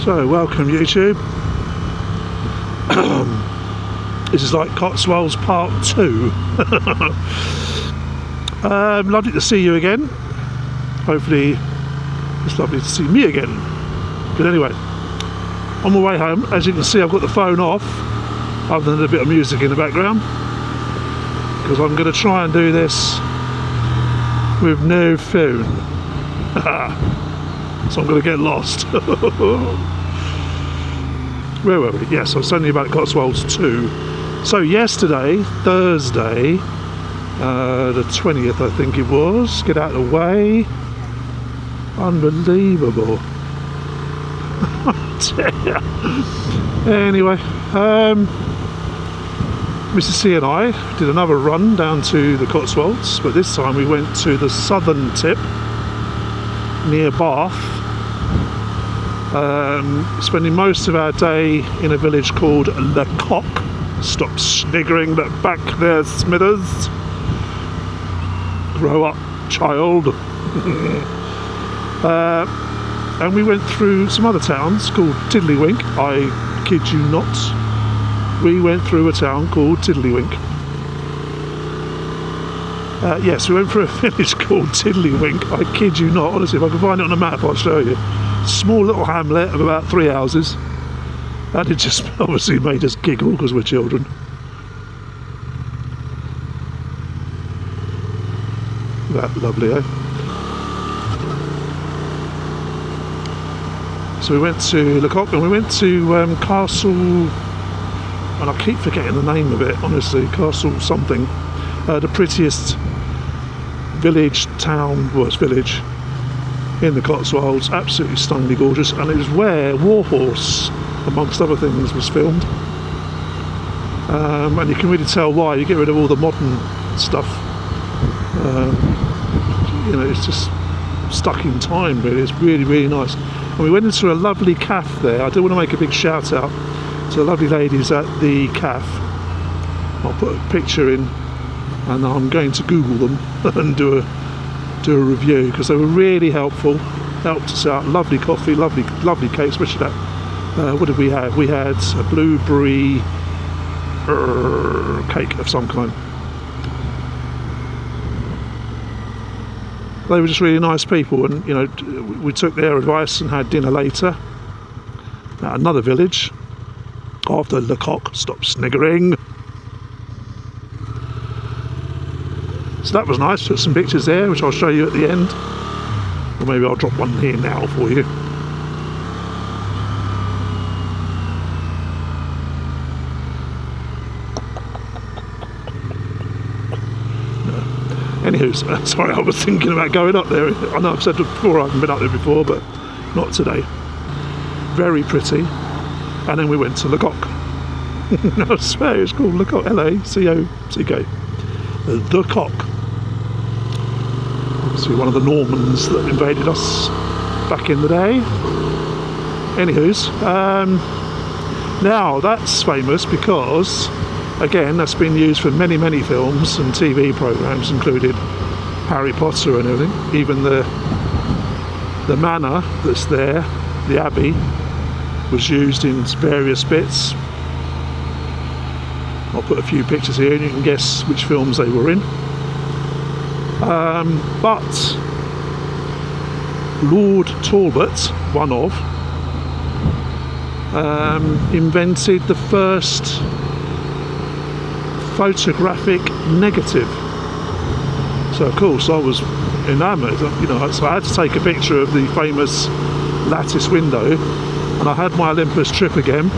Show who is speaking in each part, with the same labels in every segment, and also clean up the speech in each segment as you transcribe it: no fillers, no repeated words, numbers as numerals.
Speaker 1: So, welcome YouTube. This is like Cotswolds Part 2. Lovely to see you again. Hopefully it's lovely to see me again. But anyway, on my way home, as you can see, I've got the phone off, other than a bit of music in the background, because I'm going to try and do this with no phone. So I'm going to get lost. Where were we? Yes, I was telling you about Cotswolds 2. So yesterday, Thursday, the 20th I think it was, get out of the way. Unbelievable. Anyway, Mrs. C and I did another run down to the Cotswolds, but this time we went to the southern tip near Bath, spending most of our day in a village called LaCock. Stop sniggering that back there, Smithers. Grow up, child. And we went through some other towns called Tiddlywink. I kid you not. We went through a town called Tiddlywink. Yes, we went through a village called Tiddlywink. I kid you not. Honestly, if I can find it on a map, I'll show you. Small little hamlet of about 3 houses. And it just obviously made us giggle because we're children. That lovely, eh? So we went to LaCock and we went to Castle, and I keep forgetting the name of it, honestly, Castle something. The prettiest village, town, well, it's village in the Cotswolds, absolutely stunningly gorgeous, and it was where Warhorse, amongst other things, was filmed. And you can really tell why. You get rid of all the modern stuff. You know, it's just stuck in time, really. It's really, really nice. And we went into a lovely cafe there. I do want to make a big shout out to the lovely ladies at the cafe. I'll put a picture in, and I'm going to Google them and do a review, because they were really helpful. Helped us out. Lovely coffee, lovely cake, especially that. What did we have? We had a blueberry cake of some kind. They were just really nice people, and you know, we took their advice and had dinner later at another village after LaCock. Stop sniggering. So that was nice. Took some pictures there, which I'll show you at the end, or maybe I'll drop one here now for you. Anywho, sorry, I was thinking about going up there. I know I've said before I haven't been up there before, but not today. Very pretty. And then we went to LaCock. I swear it's called LaCock, L-A-C-O-C-K. LaCock. Obviously one of the Normans that invaded us back in the day. Anywho's, now that's famous because, again, that's been used for many, many films and TV programmes, including Harry Potter and everything. Even the manor that's there, the Abbey, was used in various bits. I'll put a few pictures here and you can guess which films they were in. But Lord Talbot, one of, invented the first photographic negative. So of course I was enamoured, you know, so I had to take a picture of the famous lattice window, and I had my Olympus Trip again,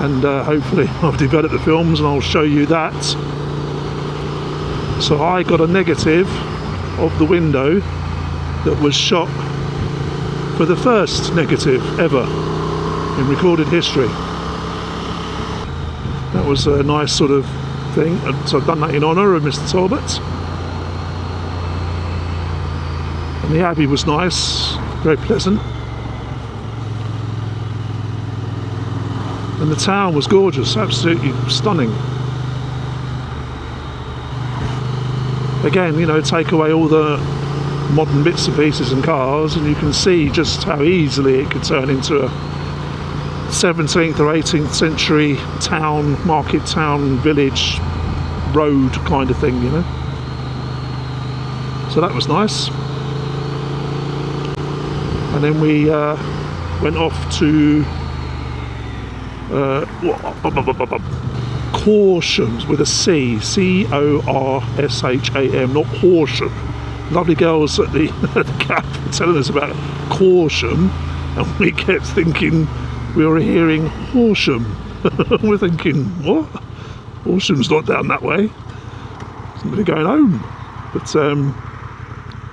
Speaker 1: and hopefully I've developed the films and I'll show you that. So I got a negative of the window that was shot for the first negative ever in recorded history. That was a nice sort of thing, so I've done that in honour of Mr. Talbot. And the Abbey was nice, very pleasant. And the town was gorgeous, absolutely stunning. Again, you know, take away all the modern bits and pieces and cars, and you can see just how easily it could turn into a 17th or 18th century town, market town, village, road kind of thing, you know. So that was nice. And then we went off to Corsham with a C, Corsham, not Horsham. Lovely girls at the cab were telling us about Corsham, and we kept thinking we were hearing Horsham. We're thinking, what? Horsham's not down that way. Somebody going home. But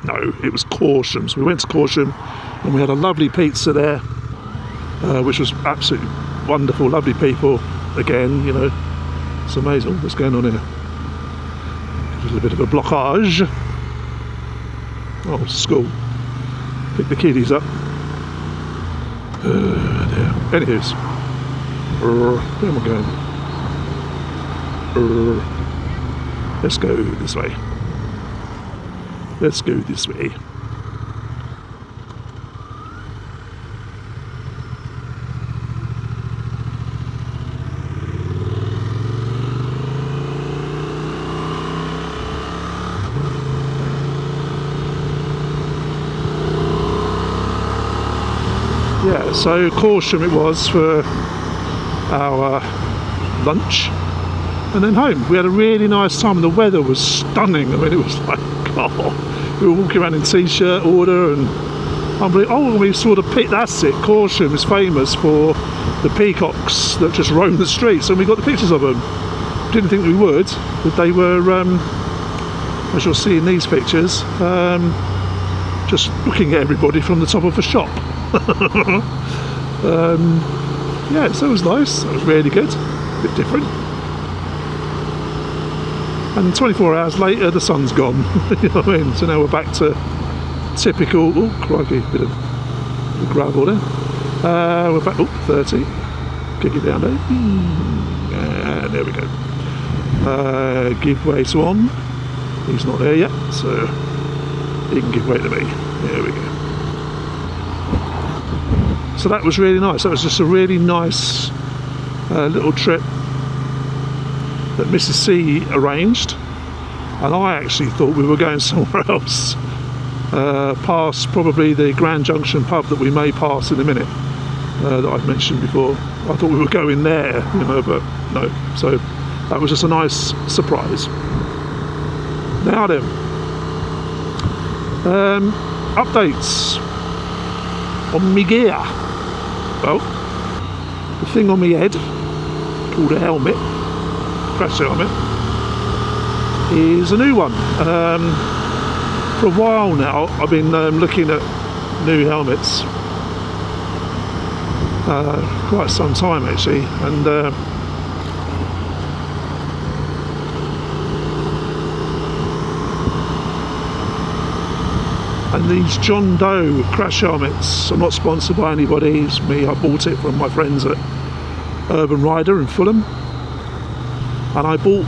Speaker 1: no, it was Corsham. So we went to Corsham and we had a lovely pizza there, which was absolutely wonderful, lovely people. Again, you know, it's amazing what's going on here. There's a bit of a blockage. Oh, school. Pick the kiddies up. There. Anyways, where am I going? Let's go this way. Let's go this way. Yeah, so Corsham it was for our lunch, and then home. We had a really nice time, and the weather was stunning. I mean, it was like, oh, we were walking around in t-shirt order, and we saw the pit. That's it. Corsham is famous for the peacocks that just roam the streets, and we got the pictures of them. Didn't think we would, but they were, as you'll see in these pictures, just looking at everybody from the top of a shop. Yeah, so it was nice. It was really good. A bit different. And 24 hours later, the sun's gone. You know what I mean? So now we're back to typical. Oh, crikey, bit of gravel there. We're back. Oh, 30. Kick it down there. And there we go. Give way to On. He's not there yet, so he can give way to me. There we go. So that was really nice. That was just a really nice little trip that Mrs. C arranged, and I actually thought we were going somewhere else, past probably the Grand Junction pub that we may pass in a minute, that I've mentioned before. I thought we were going there, you know, but no. So that was just a nice surprise. Now then, updates on me gear. Well, the thing on my head, called a helmet, crash helmet, is a new one. For a while now, I've been looking at new helmets, quite some time actually, and these John Doe crash helmets, I'm not sponsored by anybody, it's me, I bought it from my friends at Urban Rider in Fulham, and I bought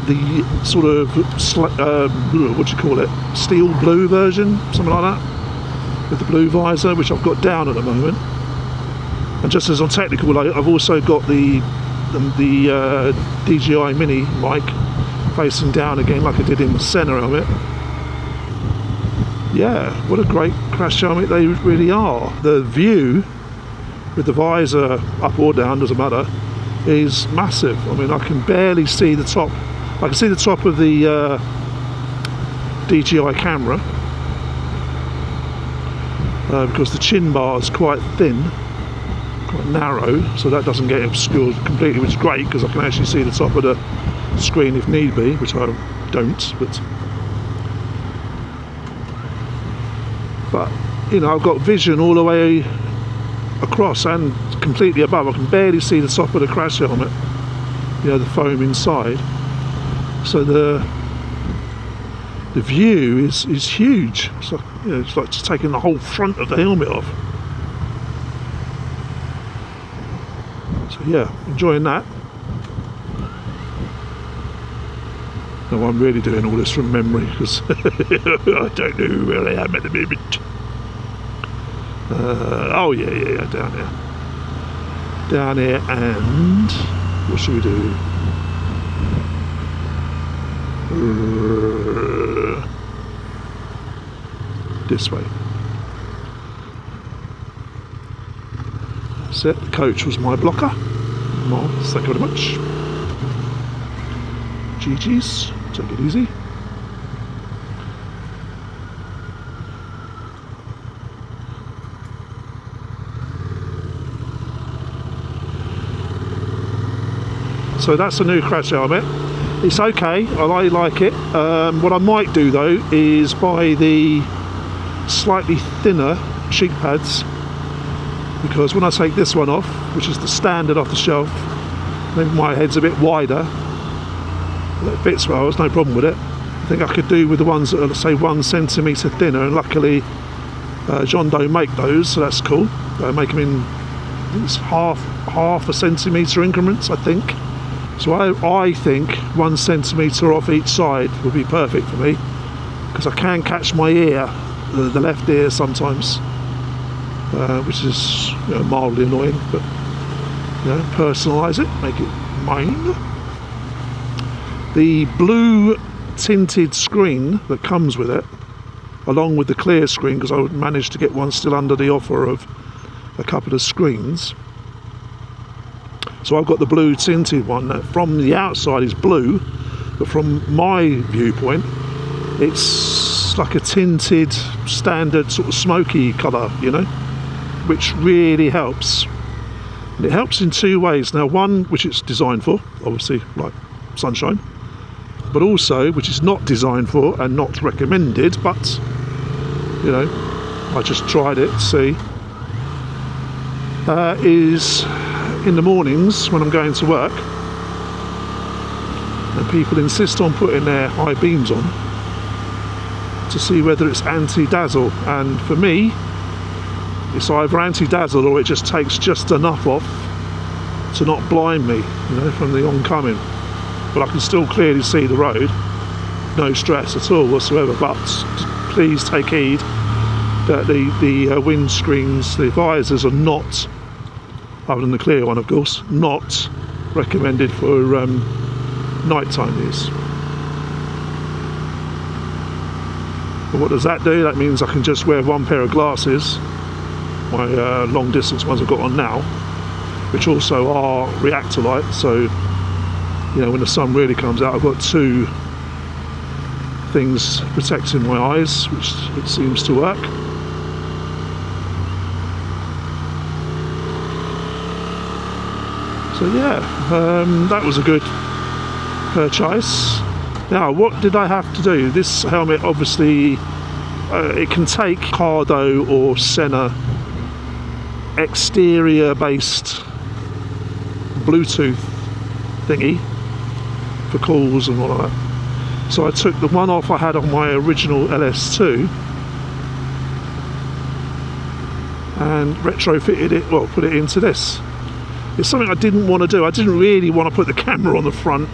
Speaker 1: the sort of, what do you call it, steel blue version, something like that, with the blue visor, which I've got down at the moment. And just as on technical, I've also got the DJI Mini mic facing down again like I did in the Senna helmet. Yeah, what a great crash helmet they really are. The view with the visor up or down, doesn't matter, is massive. I mean, I can barely see the top. I can see the top of the DJI camera because the chin bar is quite thin, quite narrow, so that doesn't get obscured completely, which is great because I can actually see the top of the screen if need be, which I don't, but you know, I've got vision all the way across and completely above. I can barely see the top of the crash helmet, you know, the foam inside. So the view is huge. It's like, you know, it's like just taking the whole front of the helmet off. So yeah, enjoying that. No, I'm really doing all this from memory because I don't know where I am at the moment. Oh yeah, down here. Down here, and what should we do? This way. That's it. The coach was my blocker. Marvellous, thank you very much. GG's, take it easy. So that's a new crash helmet. It's okay, I like it. What I might do though is buy the slightly thinner cheek pads, because when I take this one off, which is the standard off the shelf, maybe my head's a bit wider, that fits well, there's no problem with it. I think I could do with the ones that are, say, 1 centimetre thinner, and luckily John Doe make those, so that's cool. Make them in half a centimetre increments, I think. So I think 1 centimetre off each side would be perfect for me, because I can catch my ear, the left ear sometimes, which is, you know, mildly annoying, but you know, personalise it, make it mine. The blue tinted screen that comes with it, along with the clear screen, because I would manage to get one still under the offer of a couple of screens. So I've got the blue tinted one that from the outside is blue, but from my viewpoint it's like a tinted standard sort of smoky colour, you know, which really helps. And it helps in 2 ways. Now, one, which it's designed for, obviously, like sunshine, but also which it's not designed for and not recommended, but you know, I just tried it to see, is in the mornings when I'm going to work and people insist on putting their high beams on to see whether it's anti-dazzle, and for me it's either anti-dazzle or it just takes just enough off to not blind me, you know, from the oncoming, but I can still clearly see the road, no stress at all whatsoever. But please take heed that the wind screens, the visors are not, other than the clear one of course, not recommended for nighttime use. But what does that do? That means I can just wear one pair of glasses, my long distance ones I've got on now, which also are reactor light, so you know, when the sun really comes out, I've got 2 things protecting my eyes, which it seems to work. So yeah, that was a good purchase. Now, what did I have to do? This helmet, obviously, it can take Cardo or Senna exterior based Bluetooth thingy for calls and all of that. So I took the one off I had on my original LS2 and retrofitted it, well, put it into this. It's something I didn't want to do. I didn't really want to put the camera on the front,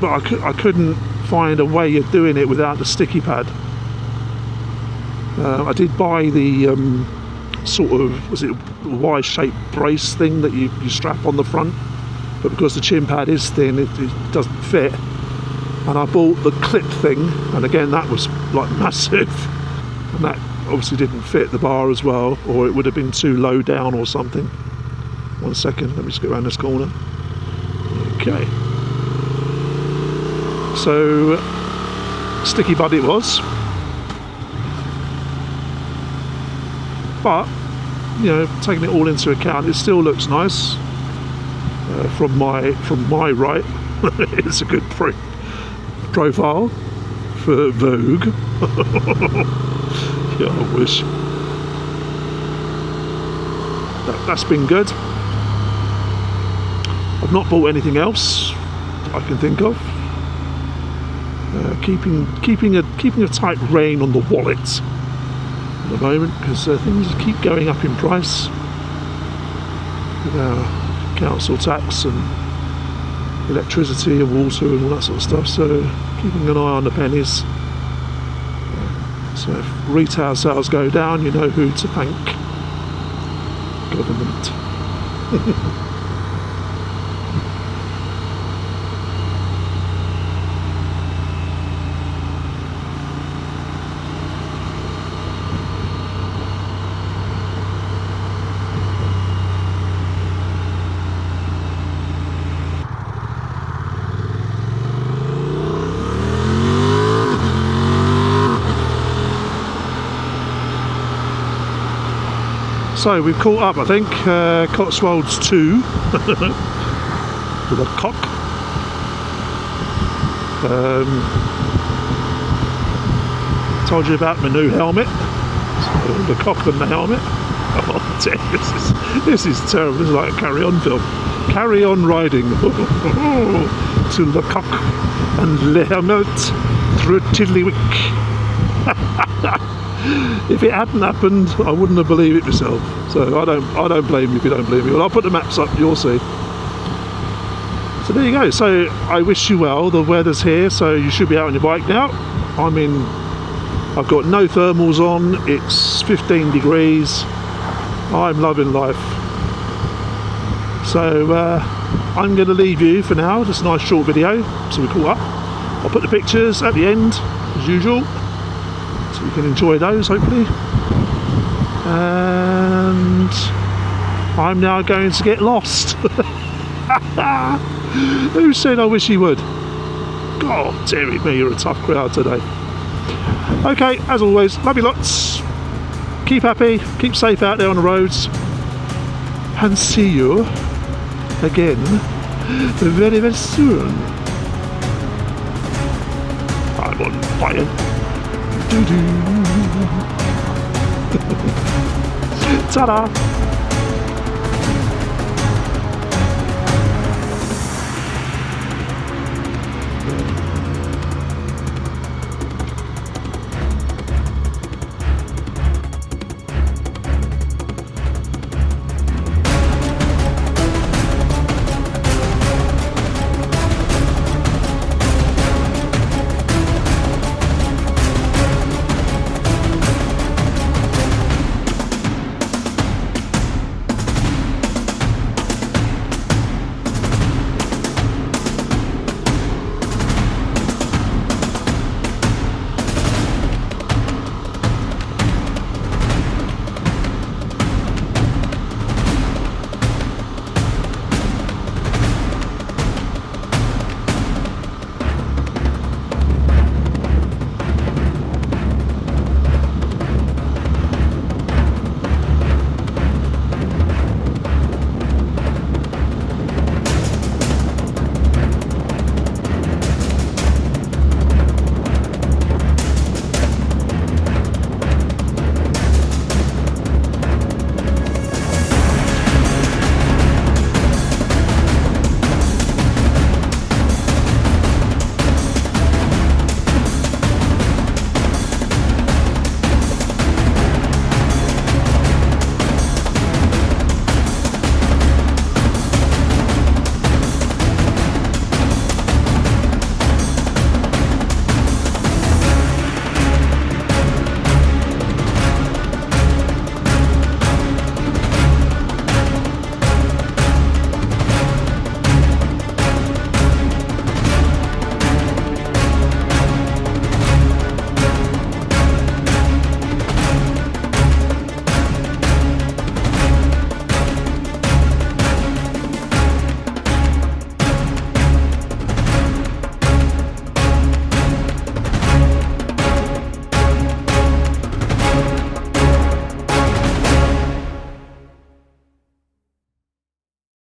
Speaker 1: but I couldn't find a way of doing it without the sticky pad. I did buy the sort of, was it Y-shaped brace thing that you strap on the front, but because the chin pad is thin, it doesn't fit. And I bought the clip thing, and again that was like massive, and that obviously didn't fit the bar as well, or it would have been too low down or something. 1 second, let me just get around this corner. Okay. So, sticky bud it was. But, you know, taking it all into account, it still looks nice. From my right, it's a good profile for Vogue. Yeah, I wish. That's been good. I've not bought anything else I can think of. Keeping a tight rein on the wallet at the moment, because things keep going up in price with our council tax and electricity and water and all that sort of stuff, so keeping an eye on the pennies. So if retail sales go down, you know who to thank. Government. So we've caught up, I think, Cotswolds 2 with LaCock. Told you about my new helmet, so LaCock and the helmet. Oh dear, this is terrible. This is like a carry-on film. Carry on riding to LaCock and Le Helmet through Tiddlywink. If it hadn't happened, I wouldn't have believed it myself. So I don't blame you if you don't believe me. Well, I'll put the maps up, you'll see. So there you go. So I wish you well. The weather's here, so you should be out on your bike now. I've got no thermals on. It's 15 degrees. I'm loving life. So I'm going to leave you for now. Just a nice short video. So we caught up. I'll put the pictures at the end, as usual, so you can enjoy those, hopefully. And I'm now going to get lost. Who said I wish he would? God, dearie me, you're a tough crowd today. Okay, as always, love you lots. Keep happy, keep safe out there on the roads, and see you again very, very soon. I'm on fire. Ta-da!